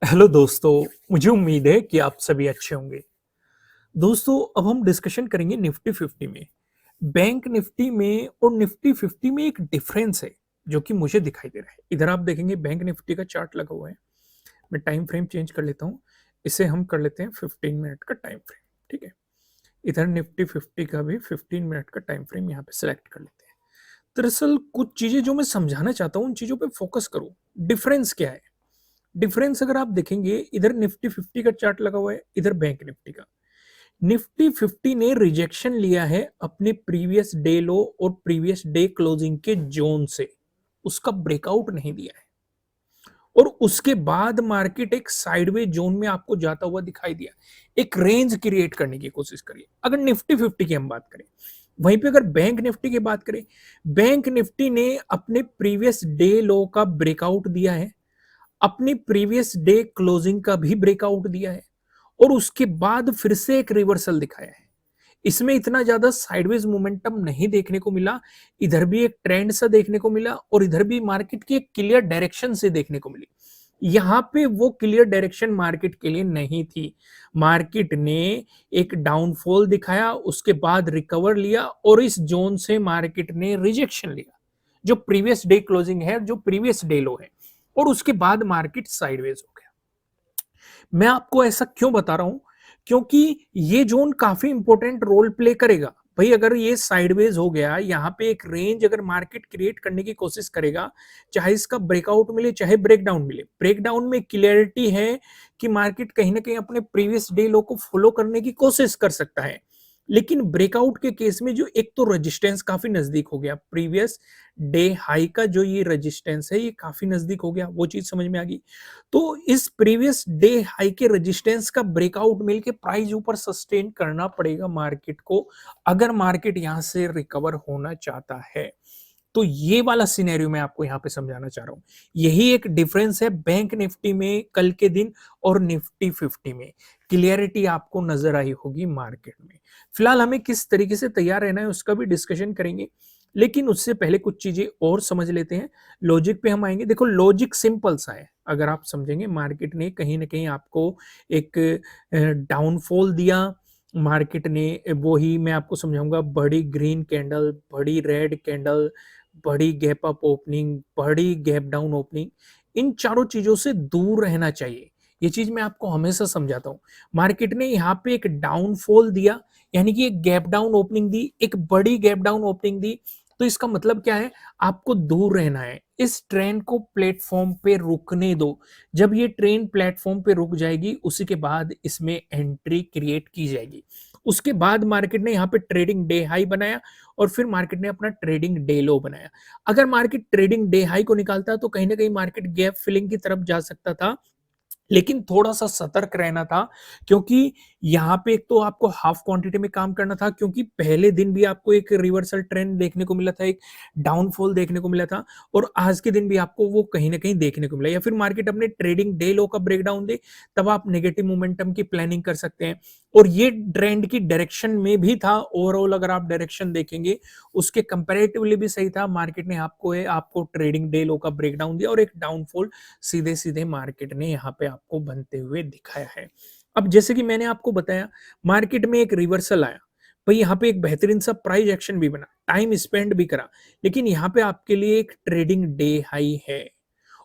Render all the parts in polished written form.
Hello दोस्तों, मुझे उम्मीद है कि आप सभी अच्छे होंगे। दोस्तों, अब हम डिस्कशन करेंगे निफ्टी 50 में। बैंक निफ्टी में और निफ्टी 50 में एक डिफरेंस है, जो कि मुझे दिखाई दे रहा है। इधर आप देखेंगे बैंक निफ्टी का चार्ट लगा हुआ है। मैं टाइम फ्रेम चेंज कर लेता हूँ। इसे हम कर लेते हैं 15 मिनट का टाइम फ्रेम, ठीक है। इधर निफ्टी 50 का भी 15 मिनट का टाइम फ्रेम यहाँ पे सिलेक्ट कर लेते हैं। दरअसल कुछ चीजें जो मैं समझाना चाहता हूँ, उन चीजों पे फोकस करूँ। डिफरेंस क्या है? डिफरेंस अगर आप देखेंगे, इधर निफ्टी 50 का चार्ट लगा हुआ है, इधर बैंक निफ्टी का। निफ्टी 50 ने रिजेक्शन लिया है अपने प्रीवियस डे लो और प्रीवियस डे क्लोजिंग के जोन से। उसका ब्रेकआउट नहीं दिया है और उसके बाद मार्केट एक साइडवेज जोन में आपको जाता हुआ दिखाई दिया। एक रेंज क्रिएट करने की कोशिश करिए अगर निफ्टी 50 की हम बात करें। वहीं पे अगर बैंक निफ्टी की बात करें, बैंक निफ्टी ने अपने प्रीवियस डे लो का ब्रेकआउट दिया है, अपनी प्रीवियस डे क्लोजिंग का भी ब्रेकआउट दिया है और उसके बाद फिर से एक रिवर्सल दिखाया है। इसमें इतना ज्यादा साइडवेज मोमेंटम नहीं देखने को मिला। इधर भी एक ट्रेंड सा देखने को मिला और इधर भी मार्केट की एक क्लियर डायरेक्शन से देखने को मिली। यहां पे वो क्लियर डायरेक्शन मार्केट के लिए नहीं थी। मार्केट ने एक डाउनफॉल दिखाया, उसके बाद रिकवर लिया और इस जोन से मार्केट ने रिजेक्शन लिया, जो प्रीवियस डे क्लोजिंग है, जो प्रीवियस डे लो है, और उसके बाद मार्केट साइडवेज हो गया। मैं आपको ऐसा क्यों बता रहा हूं? क्योंकि ये जोन काफी इंपॉर्टेंट रोल प्ले करेगा। भाई अगर ये साइडवेज हो गया, यहाँ पे एक रेंज अगर मार्केट क्रिएट करने की कोशिश करेगा, चाहे इसका ब्रेकआउट मिले चाहे ब्रेकडाउन मिले, ब्रेकडाउन में क्लियरिटी है कि मार्केट कहीं ना कहीं अपने प्रीवियस डे लो को फॉलो करने की कोशिश कर सकता है। लेकिन ब्रेकआउट के केस में जो एक तो रेजिस्टेंस काफी नजदीक हो गया, प्रीवियस डे हाई का जो ये रेजिस्टेंस है ये काफी नजदीक हो गया, वो चीज समझ में आ गई। तो इस प्रीवियस डे हाई के रेजिस्टेंस का ब्रेकआउट मिलके प्राइस ऊपर सस्टेन करना पड़ेगा मार्केट को, अगर मार्केट यहां से रिकवर होना चाहता है। तो ये वाला सिनेरियो मैं आपको यहां पे समझाना चाह रहा हूं। यही एक डिफरेंस है बैंक निफ्टी में कल के दिन और निफ्टी 50 में। क्लियरिटी आपको नजर आई होगी मार्केट में। फिलहाल हमें किस तरीके से तैयार रहना है उसका भी डिस्कशन करेंगे, लेकिन उससे पहले कुछ चीजें और समझ लेते हैं। लॉजिक पे हम आएंगे। देखो, लॉजिक सिंपल सा है। अगर आप समझेंगे, मार्केट ने कहीं ना कहीं आपको एक डाउनफॉल दिया। मार्केट ने, वो ही मैं आपको समझाऊंगा, बड़ी ग्रीन कैंडल, बड़ी रेड कैंडल, बड़ी गैप अप ओपनिंग, बड़ी गैप डाउन ओपनिंग, इन चारों चीजों से दूर रहना चाहिए। ये चीज मैं आपको हमेशा समझाता हूं। मार्केट ने यहाँ पे एक डाउनफॉल दिया, यानी कि एक गैप डाउन ओपनिंग दी, एक बड़ी गैप डाउन ओपनिंग दी, तो इसका मतलब क्या है? आपको दूर रहना है। इस ट्रेन को प्लेटफॉर्म पे रुकने दो। जब ये ट्रेन प्लेटफॉर्म पे रुक जाएगी, उसी के बाद इसमें एंट्री क्रिएट की जाएगी। उसके बाद मार्केट ने यहाँ पे ट्रेडिंग डे हाई बनाया और फिर मार्केट ने अपना ट्रेडिंग डे लो बनाया। अगर मार्केट ट्रेडिंग डे हाई को निकालता तो कहीं ना कहीं मार्केट गैप फिलिंग की तरफ जा सकता था, लेकिन थोड़ा-सा सतर्क रहना था, क्योंकि यहाँ पे एक तो आपको हाफ क्वांटिटी में काम करना था, क्योंकि पहले दिन भी आपको एक रिवर्सल ट्रेंड देखने को मिला था, एक डाउनफॉल देखने को मिला था, और आज के दिन भी आपको वो कहीं न कहीं देखने को मिला। या फिर मार्केट अपने ट्रेडिंग डे लो का ब्रेकडाउन दे, तब आप नेगेटिव मोमेंटम की प्लानिंग कर सकते हैं। और ये ट्रेंड की डायरेक्शन में भी था। ओवरऑल अगर आप डायरेक्शन देखेंगे, उसके कंपैरेटिवली भी सही था। मार्केट ने आपको ट्रेडिंग डे लो का ब्रेकडाउन दिया और एक डाउनफॉल सीधे सीधे मार्केट ने यहाँ पे आपको बनते हुए दिखाया है। अब जैसे कि मैंने आपको बताया, मार्केट में एक रिवर्सल आया, भाई यहाँ पे एक बेहतरीन सा प्राइस एक्शन भी बना, टाइम स्पेंड भी करा, लेकिन यहाँ पे आपके लिए एक ट्रेडिंग डे हाई है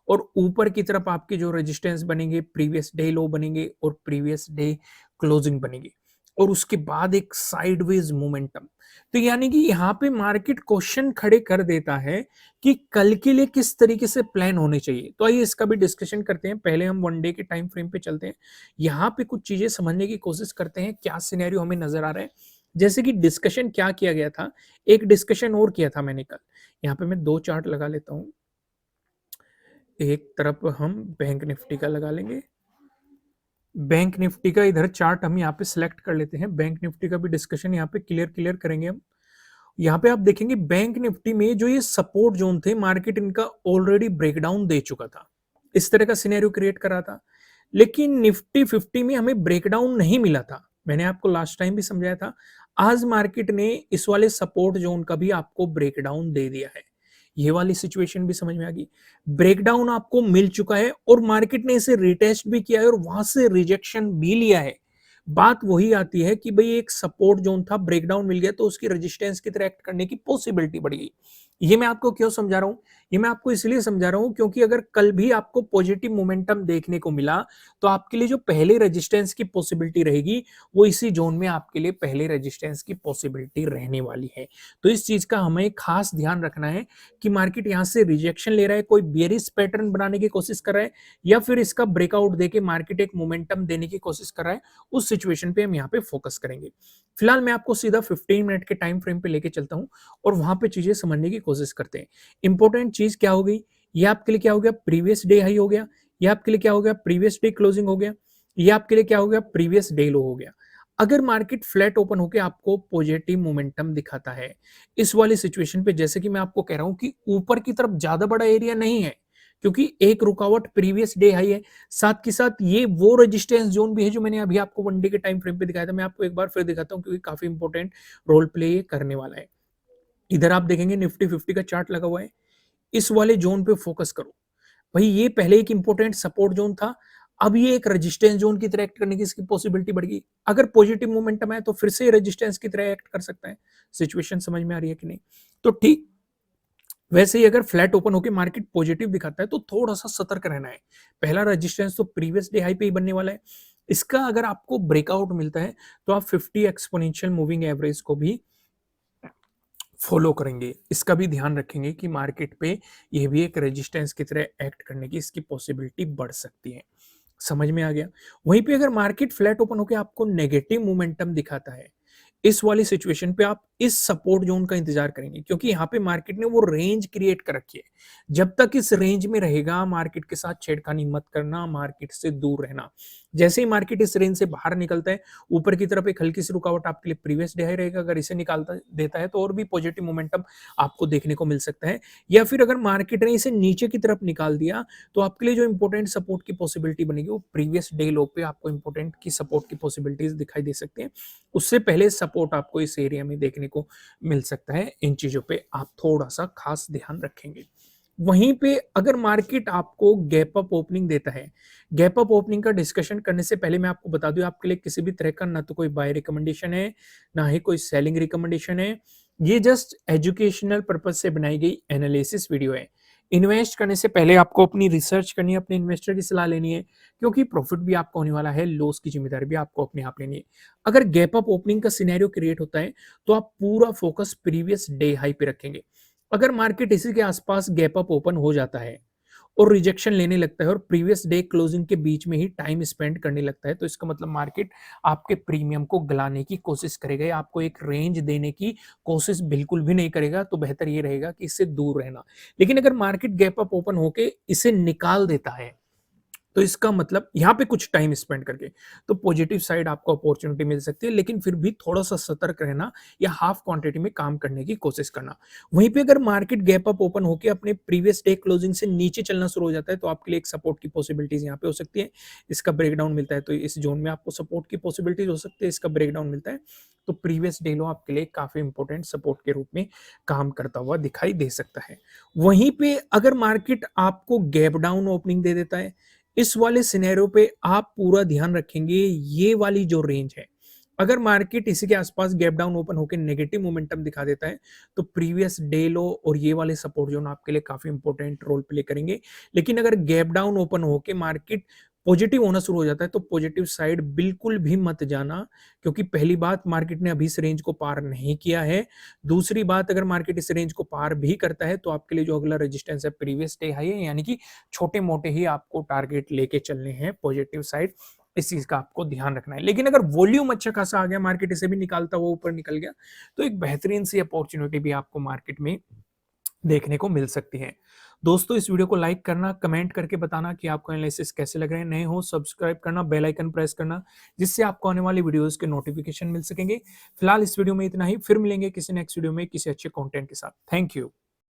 और ऊपर की तरफ आपके जो रेजिस्टेंस बनेंगे, प्रीवियस डे लो बनेंगे और प्रीवियस डे क्लोजिंग बनेगी, और उसके बाद एक साइडवेज मोमेंटम। तो यानी कि यहाँ पे मार्केट क्वेश्चन खड़े कर देता है कि कल के लिए किस तरीके से प्लान होने चाहिए। तो आइए इसका भी डिस्कशन करते हैं। पहले हम वन डे के टाइम फ्रेम पे चलते हैं। यहाँ पे कुछ चीजें समझने की कोशिश करते हैं, क्या सिनेरियो हमें नजर आ रहा है। जैसे कि डिस्कशन क्या किया गया था, एक डिस्कशन और किया था मैंने कल। यहाँ पे मैं दो चार्ट लगा लेता हूँ। एक तरफ हम बैंक निफ्टी का लगा लेंगे। बैंक निफ्टी का इधर चार्ट हम यहाँ पे सिलेक्ट कर लेते हैं। बैंक निफ्टी का भी डिस्कशन यहाँ पे क्लियर क्लियर करेंगे हम। यहाँ पे आप देखेंगे बैंक निफ्टी में जो ये सपोर्ट जोन थे, मार्केट इनका ऑलरेडी ब्रेकडाउन दे चुका था, इस तरह का सिनेरियो क्रिएट करा था। लेकिन निफ्टी 50 में हमें ब्रेकडाउन नहीं मिला था। मैंने आपको लास्ट टाइम भी समझाया था। आज मार्केट ने इस वाले सपोर्ट जोन का भी आपको ब्रेकडाउन दे दिया है। ये वाली सिचुएशन भी समझ में आ गई। ब्रेकडाउन आपको मिल चुका है और मार्केट ने इसे रिटेस्ट भी किया है और वहां से रिजेक्शन भी लिया है। बात वही आती है कि भाई एक सपोर्ट जोन था, ब्रेकडाउन मिल गया तो उसकी रेजिस्टेंस की तरह एक्ट करने की पॉसिबिलिटी बढ़ गई। ये मैं आपको क्यों समझा रहा हूं? ये मैं आपको इसलिए समझा रहा हूं क्योंकि अगर कल भी आपको पॉजिटिव मोमेंटम देखने को मिला तो आपके लिए जो पहले रेजिस्टेंस की पॉसिबिलिटी रहेगी वो इसी जोन में आपके लिए पहले रेजिस्टेंस की पॉसिबिलिटी रहने वाली है। तो इस चीज का हमें खास ध्यान रखना है कि मार्केट यहां से रिजेक्शन ले रहा है, कोई बेयरिश पैटर्न बनाने की कोशिश कर रहा है या फिर इसका ब्रेकआउट देके मार्केट एक मोमेंटम देने की कोशिश कर रहा है, उस सिचुएशन पे हम यहाँ पे फोकस करेंगे। फिलहाल मैं आपको सीधा 15 मिनट के टाइम फ्रेम पे लेके चलता हूँ और वहां पे चीजें समझने की कोशिश करते हैं। इंपॉर्टेंट चीज क्या हो गई, ये आपके लिए क्या हो गया, प्रीवियस डे हाई हो गया, ये आपके लिए क्या हो गया, प्रीवियस डे क्लोजिंग हो गया, ये आपके लिए क्या हो गया, प्रीवियस डे लो हो गया। अगर मार्केट फ्लैट ओपन होकर आपको पॉजिटिव मोमेंटम दिखाता है इस वाली सिचुएशन पे, जैसे कि मैं आपको कह रहा हूं कि ऊपर की तरफ ज्यादा बड़ा एरिया नहीं है क्योंकि एक रुकावट प्रीवियस डे हाई है, साथ के साथ ये वो रेजिस्टेंस जोन भी है जो मैंने अभी आपको वन डे के टाइम फ्रेम पे दिखाया था। मैं आपको एक बार फिर दिखाता हूं क्योंकि काफी इंपॉर्टेंट रोल प्ले ये करने वाला है। इधर आप देखेंगे निफ्टी 50 का चार्ट लगा हुआ है, इस वाले जोन पे फोकस करो। भाई ये पहले एक इंपॉर्टेंट सपोर्ट जोन था, अब ये एक रेजिस्टेंस जोन की तरह एक्ट करने की इसकी पॉसिबिलिटी बढ़ गई। अगर पॉजिटिव मोमेंटम है तो फिर से रेजिस्टेंस की तरह एक्ट कर सकता है। सिचुएशन समझ में आ रही है कि नहीं? तो ठीक वैसे ही अगर फ्लैट ओपन होकर मार्केट पॉजिटिव दिखाता है तो थोड़ा सा सतर्क रहना है। पहला रेजिस्टेंस तो प्रीवियस डे हाई पे ही बनने वाला है, इसका अगर आपको ब्रेकआउट मिलता है तो आप 50 एक्सपोनेंशियल मूविंग एवरेज को भी फॉलो करेंगे। इसका भी ध्यान रखेंगे कि मार्केट पे ये भी एक रेजिस्टेंस की तरह एक्ट करने की इसकी पॉसिबिलिटी बढ़ सकती है। समझ में आ गया? वहीं पे अगर मार्केट फ्लैट ओपन होकर आपको नेगेटिव मोमेंटम दिखाता है इस वाली सिचुएशन पे आप इस सपोर्ट जोन का इंतजार करेंगे क्योंकि यहाँ पे मार्केट ने वो रेंज क्रिएट कर रखी है। जब तक इस रेंज में रहेगा मार्केट के साथ छेड़खानी मत करना, मार्केट से दूर रहना। जैसे ही मार्केट इस रेंज से बाहर निकलता है ऊपर की तरफ एक हल्की सी रुकावट आपके लिए प्रीवियस डे हाई रहेगा, अगर इसे निकालता देता है तो और भी पॉजिटिव मोमेंटम आपको देखने को मिल सकता है। या फिर अगर मार्केट ने इसे नीचे की तरफ निकाल दिया तो आपके लिए जो इंपॉर्टेंट सपोर्ट की पॉसिबिलिटी बनेगी वो प्रीवियस डे लो पे आपको इंपॉर्टेंट की सपोर्ट की पॉसिबिलिटीज दिखाई दे सकती है। उससे पहले सपोर्ट आपको इस एरिया में देखने को मिल सकता है। इन चीजों पे आप थोड़ा सा खास ध्यान रखेंगे। वहीं पे अगर मार्केट आपको गैप अप ओपनिंग देता है, गैप अप ओपनिंग का डिस्कशन करने से पहले मैं आपको बता दूं आपके लिए किसी भी तरह का ना तो कोई बाय रिकमेंडेशन है ना ही कोई सेलिंग रिकमेंडेशन है। ये जस्ट एजुकेशनल पर्पज से बनाई गई एनालिसिस वीडियो है। इन्वेस्ट करने से पहले आपको अपनी रिसर्च करनी है, अपने इन्वेस्टर की सलाह लेनी है क्योंकि प्रॉफिट भी आपका होने वाला है, लॉस की जिम्मेदारी भी आपको अपने आप लेनी है। अगर गैप अप ओपनिंग का सिनेरियो क्रिएट होता है तो आप पूरा फोकस प्रीवियस डे हाई पे रखेंगे। अगर मार्केट इसी के आसपास गैप अप ओपन हो जाता है और रिजेक्शन लेने लगता है और प्रीवियस डे क्लोजिंग के बीच में ही टाइम स्पेंड करने लगता है तो इसका मतलब मार्केट आपके प्रीमियम को गलाने की कोशिश करेगा या आपको एक रेंज देने की कोशिश बिल्कुल भी नहीं करेगा। तो बेहतर ये रहेगा कि इससे दूर रहना। लेकिन अगर मार्केट गैप अप ओपन होके इसे निकाल देता है तो इसका मतलब यहाँ पे कुछ टाइम स्पेंड करके तो पॉजिटिव साइड आपको अपॉर्चुनिटी मिल सकती है, लेकिन फिर भी थोड़ा सा सतर्क रहना या हाफ क्वांटिटी में काम करने की कोशिश करना। वहीं पे अगर मार्केट गैप अप ओपन होकर अपने प्रीवियस डे क्लोजिंग से नीचे चलना शुरू हो जाता है तो आपके लिए एक सपोर्ट की पॉसिबिलिटीज यहाँ पे हो सकती है। इसका ब्रेकडाउन मिलता है तो इस जोन में आपको सपोर्ट की पॉसिबिलिटीज हो सकती है। इसका ब्रेकडाउन मिलता है तो प्रीवियस डे लो आपके लिए काफी इंपॉर्टेंट सपोर्ट के रूप में काम करता हुआ दिखाई दे सकता है। वहीं पे अगर मार्केट आपको गैप डाउन ओपनिंग दे देता है इस वाले सिनेरियो पे आप पूरा ध्यान रखेंगे ये वाली जो रेंज है, अगर मार्केट इसी के आसपास गैप डाउन ओपन होकर नेगेटिव मोमेंटम दिखा देता है तो प्रीवियस डे लो और ये वाले सपोर्ट जोन आपके लिए काफी इंपॉर्टेंट रोल प्ले करेंगे। लेकिन अगर गैप डाउन ओपन होकर मार्केट पॉजिटिव होना शुरू हो जाता है तो पॉजिटिव साइड बिल्कुल भी मत जाना क्योंकि पहली बात मार्केट ने अभी इस रेंज को पार नहीं किया है। दूसरी बात अगर मार्केट इस रेंज को पार भी करता है तो आपके लिए जो अगला रेजिस्टेंस है प्रीवियस डे हाई है, यानी कि छोटे मोटे ही आपको टारगेट लेके चलने हैं पॉजिटिव साइड। इस चीज का आपको ध्यान रखना है। लेकिन अगर वॉल्यूम अच्छा खासा आ गया, मार्केट इसे भी निकालता हुआ ऊपर निकल गया तो एक बेहतरीन सी अपॉर्चुनिटी भी आपको मार्केट में देखने को मिल सकती है। दोस्तों इस वीडियो को लाइक करना, कमेंट करके बताना कि आपको एनालिसिस कैसे लग रहे हैं। नए हो सब्सक्राइब करना, बेल आइकन प्रेस करना जिससे आपको आने वाली वीडियोस के नोटिफिकेशन मिल सकेंगे। फिलहाल इस वीडियो में इतना ही, फिर मिलेंगे किसी नेक्स्ट वीडियो में किसी अच्छे कंटेंट के साथ। Thank you.